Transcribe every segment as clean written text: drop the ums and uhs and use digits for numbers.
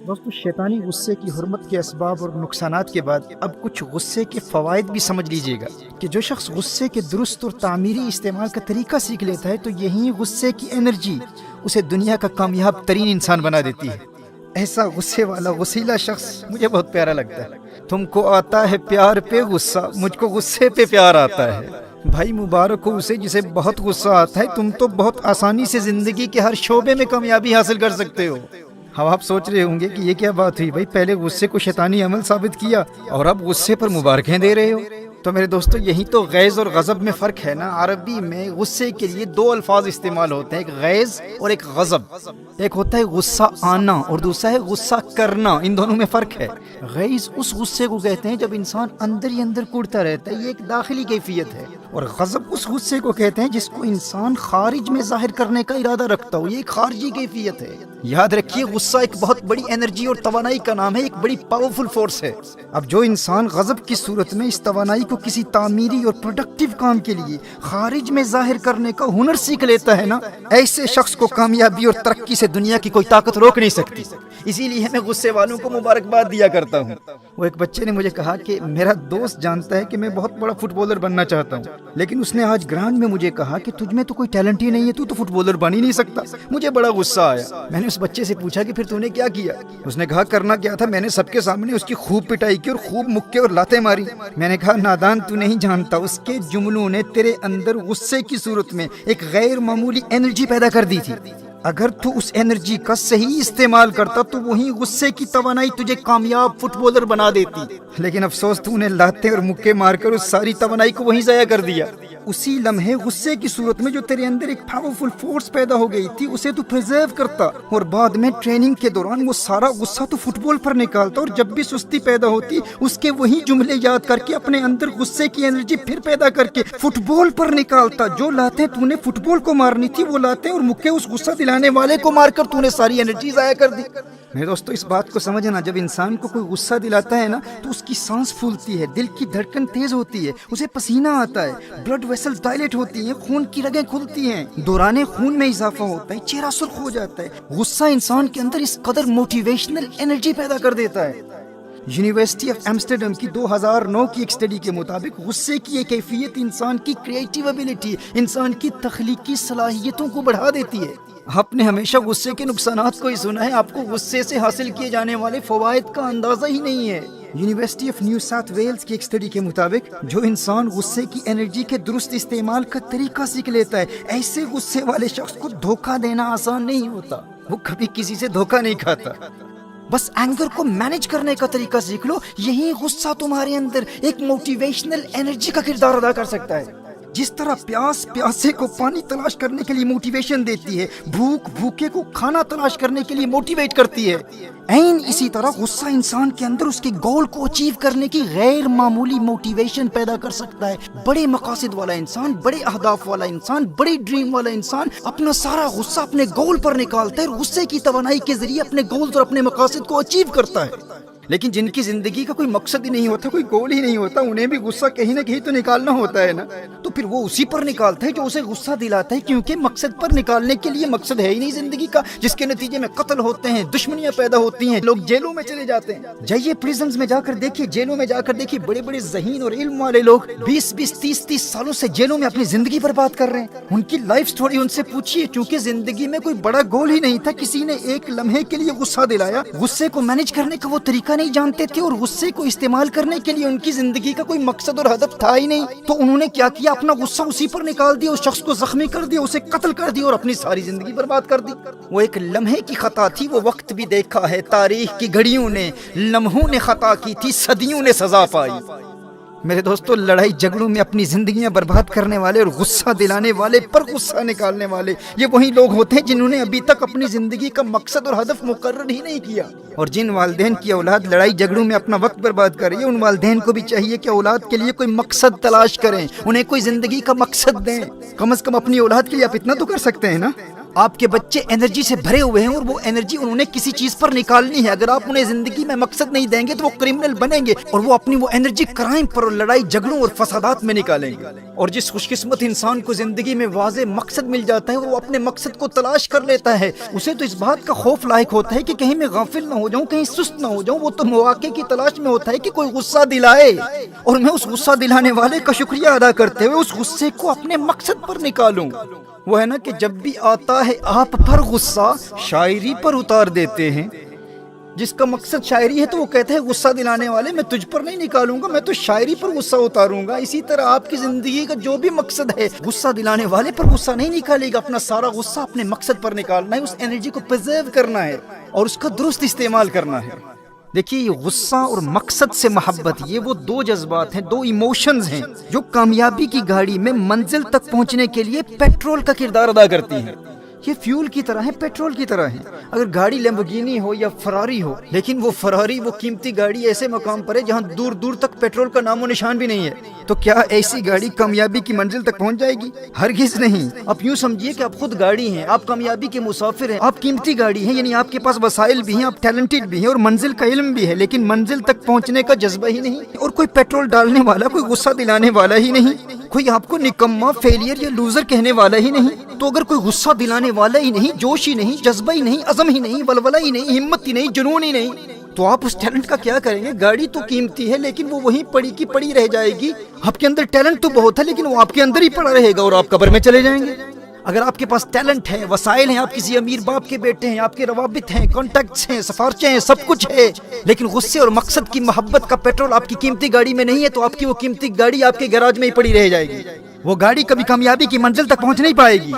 دوستو شیطانی غصے کی حرمت کے اسباب اور نقصانات کے بعد اب کچھ غصے کے فوائد بھی سمجھ لیجئے گا کہ جو شخص غصے کے درست اور تعمیری استعمال کا طریقہ سیکھ لیتا ہے تو یہی غصے کی انرجی اسے دنیا کا کامیاب ترین انسان بنا دیتی ہے۔ ایسا غصے والا غسیلا شخص مجھے بہت پیارا لگتا ہے۔ تم کو آتا ہے پیار پہ غصہ، مجھ کو غصے پہ پیار آتا ہے۔ بھائی مبارک ہو اسے جسے بہت غصہ آتا ہے، تم تو بہت آسانی سے زندگی کے ہر شعبے میں کامیابی حاصل کر سکتے ہو۔ اب آپ سوچ رہے ہوں گے کہ یہ کیا بات ہوئی بھائی، پہلے غصے کو شیطانی عمل ثابت کیا اور اب غصے پر مبارکیں دے رہے ہو۔ تو میرے دوستو یہی تو غیظ اور غضب میں فرق ہے نا۔ عربی میں غصے کے لیے دو الفاظ استعمال ہوتے ہیں، ایک غیظ اور ایک غضب۔ ایک ہوتا ہے غصہ آنا اور دوسرا ہے غصہ کرنا، ان دونوں میں فرق ہے۔ غیظ اس غصے کو کہتے ہیں جب انسان اندر ہی اندر کوڑتا رہتا ہے، یہ ایک داخلی کیفیت ہے، اور غضب اس غصے کو کہتے ہیں جس کو انسان خارج میں ظاہر کرنے کا ارادہ رکھتا ہو، یہ ایک خارجی کیفیت ہے۔ یاد رکھیے غصہ ایک بہت بڑی انرجی اور توانائی کا نام ہے، ایک بڑی پاورفل فورس ہے۔ اب جو انسان غضب کی صورت میں اس توانائی کو کسی تعمیری اور پروڈکٹیو کام کے لیے خارج میں ظاہر کرنے کا ہنر سیکھ لیتا ہے نا، ایسے شخص کو کامیابی اور ترقی سے دنیا کی کوئی طاقت روک نہیں سکتی۔ اسی لیے میں غصے والوں کو مبارکباد دیا کرتا ہوں۔ وہ ایک بچے نے مجھے کہا کہ میرا دوست جانتا ہے کہ میں بہت بڑا فٹ بالر بننا چاہتا ہوں، لیکن اس نے آج گراؤنڈ میں مجھے کہا کہ تجھ میں تو کوئی ٹیلنٹ ہی نہیں ہے، تو فٹ بالر بن ہی نہیں سکتا۔ مجھے بڑا غصہ آیا۔ میں نے اس بچے سے پوچھا کہ پھر تو نے کیا کیا؟ اس نے کہا کرنا کیا تھا، میں نے سب کے سامنے اس کی خوب پٹائی کی اور خوب مکے اور لاتیں ماری۔ میں نے کہا نادان تو نہیں جانتا، اس کے جملوں نے تیرے اندر غصے کی صورت میں ایک غیر معمولی انرجی پیدا کر دی تھی۔ اگر تو اس انرجی کا صحیح استعمال کرتا تو وہی غصے کی توانائی تجھے کامیاب فٹ بالر بنا دیتی، لیکن افسوس تو نے لاتے اور مکے مار کر اس ساری توانائی کو وہیں ضائع کر دیا۔ اسی لمحے غصے کی صورت میں جو تیرے اندر ایک پاورفل فورس پیدا ہو گئی تھی اسے تو پریزرو کرتا، اور بعد میں ٹریننگ کے دوران وہ سارا غصہ تو فٹ بال پر نکالتا، اور جب بھی سستی پیدا ہوتی اس کے وہی جملے یاد کر کے اپنے اندر غصے کی انرجی پھر پیدا کر کے فٹ بال پر نکالتا۔ جو لاتیں تو نے فٹ بال کو مارنی تھی وہ لاتیں اور مکے اس غصہ دلانے والے کو مار کر تو نے ساری انرجی ضائع کر دی۔ میرے دوستو اس بات کو سمجھنا، جب انسان کو کوئی غصہ دلاتا ہے نا تو اس کی سانس پھولتی ہے، دل کی دھڑکن تیز ہوتی ہے، اسے پسینہ آتا ہے، بلڈ ویسلز ڈائلیٹ ہوتی ہیں، خون کی رگیں کھلتی ہیں، دوران خون میں اضافہ ہوتا ہے، چہرہ سرخ ہو جاتا ہے۔ غصہ انسان کے اندر اس قدر موٹیویشنل انرجی پیدا کر دیتا ہے۔ یونیورسٹی آف ایمسٹرڈم کی 2009 کی ایک اسٹڈی کے مطابق غصے کی ایک کیفیت انسان کی کریٹیو ایبیلٹی، انسان کی تخلیقی صلاحیتوں کو بڑھا دیتی ہے۔ آپ نے ہمیشہ غصے کے نقصانات کو ہی سنا ہے، آپ کو غصے سے حاصل کیے جانے والے فوائد کا اندازہ ہی نہیں ہے۔ University of new south Wales کی ایک اسٹڈی کے مطابق جو انسان غصے کی انرجی کے درست استعمال کا طریقہ سیکھ لیتا ہے، ایسے غصے والے شخص کو دھوکہ دینا آسان نہیں ہوتا، وہ کبھی کسی سے دھوکہ نہیں کھاتا۔ بس اینگر کو مینج کرنے کا طریقہ سیکھ لو، یہی غصہ تمہارے اندر ایک موٹیویشنل انرجی کا کردار ادا کر سکتا ہے۔ جس طرح پیاس پیاسے کو پانی تلاش کرنے کے لیے موٹیویشن دیتی ہے، بھوک بھوکے کو کھانا تلاش کرنے کے لیے موٹیویٹ کرتی ہے، عین اسی طرح غصہ انسان کے اندر اس کے گول کو اچیو کرنے کی غیر معمولی موٹیویشن پیدا کر سکتا ہے۔ بڑے مقاصد والا انسان، بڑے اہداف والا انسان، بڑی ڈریم والا انسان اپنا سارا غصہ اپنے گول پر نکالتا ہے اور غصے کی توانائی کے ذریعے اپنے گولز اور اپنے مقاصد کو اچیو کرتا ہے۔ لیکن جن کی زندگی کا کوئی مقصد ہی نہیں ہوتا، کوئی گول ہی نہیں ہوتا، انہیں بھی غصہ کہیں نہ کہیں تو نکالنا ہوتا ہے نا، تو پھر وہ اسی پر نکالتا ہے جو اسے غصہ دلاتا ہے، کیونکہ مقصد پر نکالنے کے لیے مقصد ہے ہی نہیں زندگی کا، جس کے نتیجے میں قتل ہوتے ہیں، دشمنیاں پیدا ہوتی ہیں، لوگ جیلوں میں چلے جاتے ہیں۔ جائیے پریزنز میں جا کر دیکھیے، جیلوں میں جا کر دیکھیے، بڑے بڑے ذہین اور علم والے لوگ 20 30 سالوں سے جیلوں میں اپنی زندگی برباد کر رہے ہیں۔ ان کی لائف سٹوری ان سے پوچھیے، کیونکہ زندگی میں کوئی بڑا گول ہی نہیں تھا، کسی نے ایک لمحے کے لیے غصہ دلایا، غصے کو مینج کرنے کا وہ طریقہ نہیں جانتے تھے، اور غصے کو استعمال کرنے کے لیے ان کی زندگی کا کوئی مقصد اور ہدف تھا ہی نہیں، تو انہوں نے کیا کیا، اپنا غصہ اسی پر نکال دیا، اس شخص کو زخمی کر دیا، اسے قتل کر دیا اور اپنی ساری زندگی برباد کر دی۔ وہ ایک لمحے کی خطا تھی، وہ وقت بھی دیکھا ہے تاریخ کی گھڑیوں نے، لمحوں نے خطا کی تھی، صدیوں نے سزا پائی۔ میرے دوستو لڑائی جھگڑوں میں اپنی زندگیاں برباد کرنے والے اور غصہ دلانے والے پر غصہ نکالنے والے یہ وہی لوگ ہوتے ہیں جنہوں نے ابھی تک اپنی زندگی کا مقصد اور ہدف مقرر ہی نہیں کیا۔ اور جن والدین کی اولاد لڑائی جھگڑوں میں اپنا وقت برباد کر رہی ہے، ان والدین کو بھی چاہیے کہ اولاد کے لیے کوئی مقصد تلاش کریں، انہیں کوئی زندگی کا مقصد دیں۔ کم از کم اپنی اولاد کے لیے آپ اتنا تو کر سکتے ہیں نا۔ آپ کے بچے انرجی سے بھرے ہوئے ہیں اور وہ انرجی انہوں نے کسی چیز پر نکالنی ہے. اگر آپ انہیں زندگی میں مقصد نہیں دیں گے تو وہ کرمنل بنیں گے اور وہ اپنی وہ انرجی کرائم پر اور لڑائی جھگڑوں اور فسادات میں نکالیں گے. اور جس خوش قسمت انسان کو زندگی میں واضح مقصد مل جاتا ہے اور وہ اپنے مقصد کو تلاش کر لیتا ہے، اسے تو اس بات کا خوف لاحق ہوتا ہے کہ کہیں میں غافل نہ ہو جاؤں، کہیں سست نہ ہو جاؤں. وہ تو مواقع کی تلاش میں ہوتا ہے کہ کوئی غصہ دلائے اور میں اس غصہ دلانے والے کا شکریہ ادا کرتے ہوئے اس غصے کو اپنے مقصد پر نکالوں. وہ ہے نا کہ جب بھی آتا ہے آپ پر غصہ شاعری پر اتار دیتے ہیں. جس کا مقصد شاعری ہے تو وہ کہتے ہیں غصہ دلانے والے میں تجھ پر نہیں نکالوں گا، میں تو شاعری پر غصہ اتاروں گا. اسی طرح آپ کی زندگی کا جو بھی مقصد ہے غصہ دلانے والے پر غصہ نہیں نکالے گا، اپنا سارا غصہ اپنے مقصد پر نکالنا ہے، اس انرجی کو پرزرو کرنا ہے اور اس کا درست استعمال کرنا ہے. دیکھیے یہ غصہ اور مقصد سے محبت، یہ وہ دو جذبات ہیں، دو ایموشنز ہیں جو کامیابی کی گاڑی میں منزل تک پہنچنے کے لیے پیٹرول کا کردار ادا کرتی ہیں. یہ فیول کی طرح ہے، پیٹرول کی طرح ہے. اگر گاڑی لیمبورگینی ہو یا فراری ہو، لیکن وہ فراری وہ قیمتی گاڑی ایسے مقام پر ہے جہاں دور دور تک پیٹرول کا نام و نشان بھی نہیں ہے، تو کیا ایسی گاڑی کامیابی کی منزل تک پہنچ جائے گی؟ ہرگز نہیں. آپ یوں سمجھیے کہ آپ خود گاڑی ہیں، آپ کامیابی کے مسافر ہیں، آپ قیمتی گاڑی ہیں، یعنی آپ کے پاس وسائل بھی ہیں، آپ ٹیلنٹڈ بھی ہیں اور منزل کا علم بھی ہے، لیکن منزل تک پہنچنے کا جذبہ ہی نہیں اور کوئی پیٹرول ڈالنے والا، کوئی غصہ دلانے والا ہی نہیں، کوئی آپ کو نکما، فیلئر یا لوزر کہنے والا ہی نہیں. تو اگر کوئی غصہ دلانے والا ہی نہیں، جوش ہی نہیں، جذبہ ہی نہیں، عزم ہی نہیں، ولولہ ہی نہیں، ہمت ہی نہیں، جنون ہی نہیں، تو آپ اس ٹیلنٹ کا کیا کریں گے؟ گاڑی تو قیمتی ہے لیکن وہ وہیں پڑی کی پڑی رہ جائے گی. آپ کے اندر ٹیلنٹ تو بہت ہے لیکن وہ آپ کے اندر ہی پڑا رہے گا اور آپ قبر میں چلے جائیں گے. اگر آپ کے پاس ٹیلنٹ ہے، وسائل ہیں، آپ کسی امیر باپ کے بیٹے ہیں، آپ کے روابط ہیں، کانٹیکٹس ہیں، سفارشیں ہیں، سب کچھ ہے، لیکن غصے اور مقصد کی محبت کا پیٹرول آپ کی قیمتی گاڑی میں نہیں ہے، تو آپ کی وہ قیمتی گاڑی آپ کے گیراج میں ہی پڑی رہ جائے گی. وہ گاڑی کبھی کامیابی کی منزل تک پہنچ نہیں پائے گی.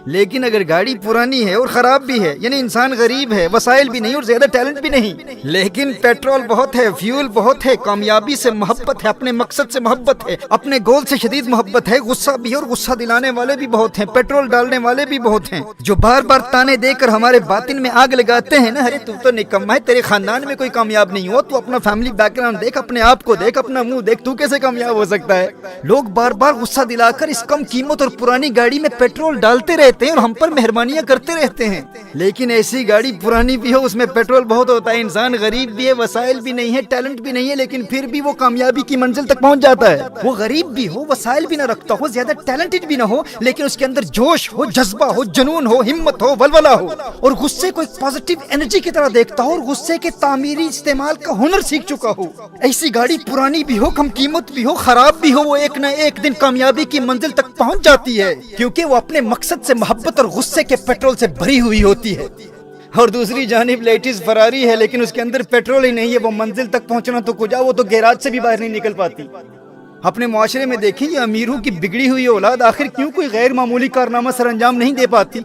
لیکن اگر گاڑی پرانی ہے اور خراب بھی ہے، یعنی انسان غریب ہے، وسائل بھی نہیں اور زیادہ ٹیلنٹ بھی نہیں، لیکن پیٹرول بہت ہے، فیول بہت ہے، کامیابی سے محبت ہے، اپنے مقصد سے محبت ہے، اپنے گول سے شدید محبت ہے، غصہ بھی ہے اور غصہ دلانے والے بھی بہت ہیں، پیٹرول ڈالنے والے بھی بہت ہیں، جو بار بار تانے دے کر ہمارے باطن میں آگ لگاتے ہیں نا، ارے تو نکما ہے، تیرے خاندان میں کوئی کامیاب نہیں ہوا، تو اپنا فیملی بیک گراؤنڈ دیکھ، اپنے آپ کو دیکھ، اپنا منہ دیکھ، تو کیسے کامیاب ہو سکتا ہے؟ لوگ بار بار غصہ دلا کر اس کم قیمت اور پرانی گاڑی میں پیٹرول ڈالتے رہتے ہیں اور ہم پر مہربانیاں کرتے رہتے ہیں، لیکن ایسی گاڑی پرانی بھی ہو، اس میں پیٹرول بہت ہوتا ہے، انسان غریب بھی ہے، وسائل بھی نہیں ہے، ٹیلنٹ بھی نہیں ہے، لیکن پھر بھی وہ کامیابی کی منزل تک پہنچ جاتا ہے. وہ غریب بھی ہو، وسائل بھی نہ رکھتا ہو، زیادہ ٹیلنٹڈ بھی نہ ہو، لیکن اس کے اندر جوش ہو، جذبہ ہو، جنون ہو، ہمت ہو، ولولہ ہو، اور غصے کو ایک پازیٹیو انرجی کی طرح دیکھتا ہو اور غصے کے تعمیری استعمال کا ہنر سیکھ چکا ہو. ایسی گاڑی پرانی بھی ہو، کم قیمت بھی ہو، خراب بھی ہو، وہ ایک نہ ایک دن کامیابی کی منزل تک پہنچ جاتی ہے، کیونکہ وہ اپنے مقصد سے محبت اور غصے کے پیٹرول سے بھری ہوئی ہوتی ہے. اور دوسری جانب لیٹس فراری ہے لیکن اس کے اندر پیٹرول ہی نہیں ہے، وہ منزل تک پہنچنا تو کجا، وہ تو گیراج سے بھی باہر نہیں نکل پاتی. اپنے معاشرے میں دیکھیں یہ امیروں کی بگڑی ہوئی اولاد آخر کیوں کوئی غیر معمولی کارنامہ سر انجام نہیں دے پاتی؟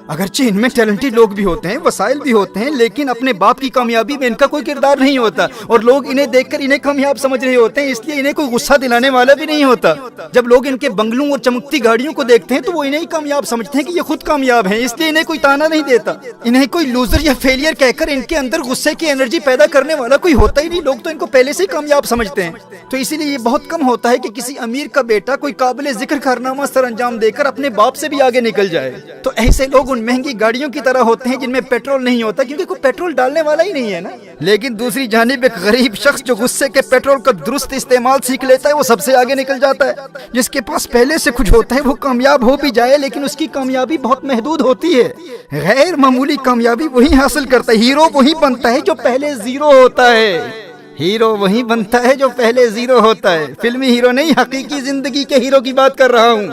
اگرچہ ان میں ٹیلنٹڈ لوگ بھی ہوتے ہیں، وسائل بھی ہوتے ہیں، لیکن اپنے باپ کی کامیابی میں ان کا کوئی کردار نہیں ہوتا اور لوگ انہیں دیکھ کر انہیں کامیاب سمجھ رہے ہوتے ہیں، اس لیے انہیں کوئی غصہ دلانے والا بھی نہیں ہوتا. جب لوگ ان کے بنگلوں اور چمکتی گاڑیوں کو دیکھتے ہیں تو وہ انہیں ہی کامیاب سمجھتے ہیں کہ یہ خود کامیاب ہیں، اس لیے انہیں کوئی تانا نہیں دیتا. انہیں کوئی لوزر یا فیلئر کہہ کر ان کے اندر غصے کی انرجی پیدا کرنے والا کوئی ہوتا ہی نہیں، لوگ تو ان کو پہلے سے ہی کامیاب سمجھتے ہیں. تو اسی لیے یہ بہت کم ہوتا ہے کہ کسی امیر کا بیٹا کوئی قابل ذکر کارنامہ سر انجام دے کر اپنے باپ سے بھی آگے نکل جائے. تو ایسے لوگ ان مہنگی گاڑیوں کی طرح ہوتے ہیں جن میں پیٹرول نہیں ہوتا، کیونکہ کوئی پیٹرول ڈالنے والا ہی نہیں ہے نا. لیکن دوسری جانب ایک غریب شخص جو غصے کے پیٹرول کا درست استعمال سیکھ لیتا ہے وہ سب سے آگے نکل جاتا ہے. جس کے پاس پہلے سے کچھ ہوتا ہے وہ کامیاب ہو بھی جائے لیکن اس کی کامیابی بہت محدود ہوتی ہے. غیر معمولی کامیابی وہی حاصل کرتا ہے، ہیرو وہی بنتا ہے جو پہلے زیرو ہوتا ہے. ہیرو وہی بنتا ہے جو پہلے زیرو ہوتا ہے. فلمی ہیرو نہیں، حقیقی زندگی کے ہیرو کی بات کر رہا ہوں.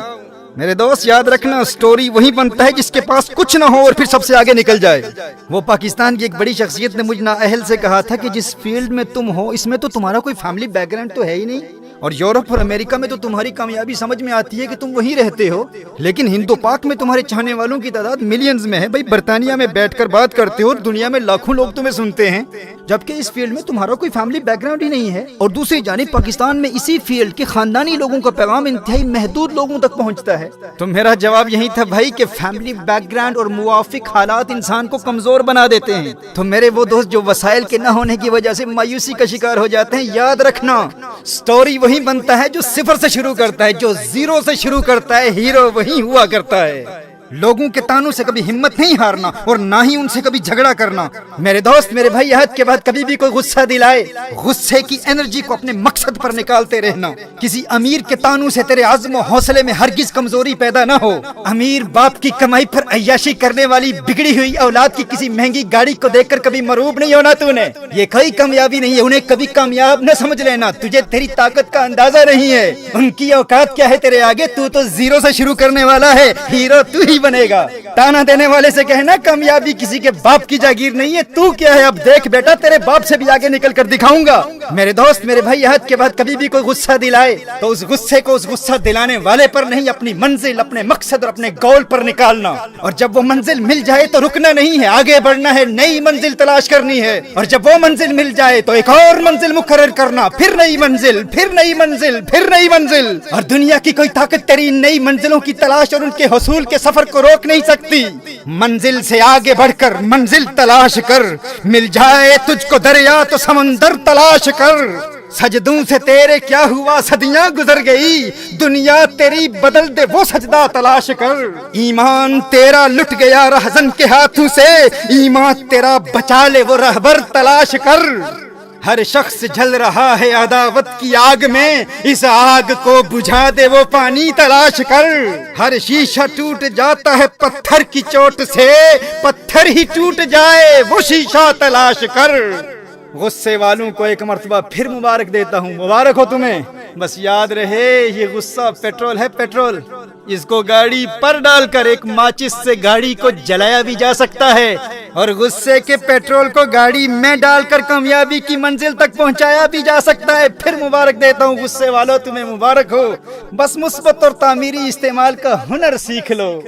میرے دوست یاد رکھنا، سٹوری وہی بنتا ہے جس کے پاس کچھ نہ ہو اور پھر سب سے آگے نکل جائے. وہ پاکستان کی ایک بڑی شخصیت نے مجھ نااہل سے کہا تھا کہ جس فیلڈ میں تم ہو اس میں تو تمہارا کوئی فیملی بیک گراؤنڈ تو ہے ہی نہیں، اور یورپ اور امریکہ میں تو تمہاری کامیابی سمجھ میں آتی ہے کہ تم وہیں رہتے ہو، لیکن ہند و پاک میں تمہارے چاہنے والوں کی تعداد ملینز میں ہے. بھائی برطانیہ میں بیٹھ کر بات کرتے ہو اور دنیا میں لاکھوں لوگ تمہیں سنتے ہیں، جبکہ اس فیلڈ میں تمہارا کوئی فیملی بیک گراؤنڈ ہی نہیں ہے. اور دوسری جانب پاکستان میں اسی فیلڈ کے خاندانی لوگوں کا پیغام انتہائی محدود لوگوں تک پہنچتا ہے. تو میرا جواب یہی تھا بھائی کہ فیملی بیک گراؤنڈ اور موافق حالات انسان کو کمزور بنا دیتے ہیں. تو میرے وہ دوست جو وسائل کے نہ ہونے کی وجہ سے مایوسی کا شکار ہو جاتے ہیں، یاد رکھنا سٹوری وہی بنتا ہے جو صفر سے شروع کرتا ہے، جو زیرو سے شروع کرتا ہے ہیرو وہی ہوا کرتا ہے. لوگوں کے تانوں سے کبھی ہمت نہیں ہارنا اور نہ ہی ان سے کبھی جھگڑا کرنا۔ میرے دوست، میرے بھائی، حد کے بعد کبھی بھی کوئی غصہ دلائے، غصے کی انرجی کو اپنے مقصد پر نکالتے رہنا۔ کسی امیر کے تانوں سے تیرے عزم و حوصلے میں ہرگز کمزوری پیدا نہ ہو۔ امیر باپ کی کمائی پر عیاشی کرنے والی بگڑی ہوئی اولاد کی کسی مہنگی گاڑی کو دیکھ کر کبھی مرعوب نہیں ہونا تو نے۔ یہ کوئی کامیابی نہیں ہے، انہیں کبھی کامیاب نہ سمجھ لینا، تجھے تیری طاقت کا اندازہ نہیں ہے۔ ان کی اوقات کیا ہے تیرے آگے؟ تو زیرو سے شروع کرنے والا ہے، ہیرو تو ہی بنے گا۔ تانا دینے والے سے کہنا کامیابی کسی کے باپ کی جاگیر نہیں ہے، تو کیا ہے؟ اب دیکھ بیٹا، تیرے باپ سے بھی آگے نکل کر دکھاؤں گا۔ میرے دوست، میرے بھائی، حد کے بعد کبھی بھی کوئی غصہ دلائے تو اس غصے کو اس غصہ دلانے والے پر نہیں، اپنی منزل، اپنے مقصد اور اپنے گول پر نکالنا۔ اور جب وہ منزل مل جائے تو رکنا نہیں ہے، آگے بڑھنا ہے، نئی منزل تلاش کرنی ہے۔ اور جب وہ منزل مل جائے تو ایک اور منزل مقرر کرنا، پھر نئی منزل، پھر نئی منزل، پھر نئی منزل۔ اور دنیا کی کوئی طاقت تیری نئی منزلوں کی تلاش اور ان کے حصول کے سفر کو روک نہیں سکتی۔ منزل سے آگے بڑھ کر منزل تلاش کر، مل جائے تجھ کو دریا تو سمندر تلاش کر۔ سجدوں سے تیرے کیا ہوا، صدیاں گزر گئی، دنیا تیری بدل دے وہ سجدہ تلاش کر۔ ایمان تیرا لٹ گیا رہزن کے ہاتھوں سے، ایمان تیرا بچا لے وہ رہبر تلاش کر۔ ہر شخص جل رہا ہے عداوت کی آگ میں، اس آگ کو بجھا دے وہ پانی تلاش کر۔ ہر شیشہ ٹوٹ جاتا ہے پتھر کی چوٹ سے، پتھر ہی ٹوٹ جائے وہ شیشہ تلاش کر۔ غصے والوں کو ایک مرتبہ پھر مبارک دیتا ہوں، مبارک ہو تمہیں۔ بس یاد رہے، یہ غصہ پیٹرول ہے، پیٹرول۔ اس کو گاڑی پر ڈال کر ایک ماچس سے گاڑی کو جلایا بھی جا سکتا ہے، اور غصے کے پیٹرول کو گاڑی میں ڈال کر کامیابی کی منزل تک پہنچایا بھی جا سکتا ہے۔ پھر مبارک دیتا ہوں غصے والوں، تمہیں مبارک ہو۔ بس مثبت اور تعمیری استعمال کا ہنر سیکھ لو۔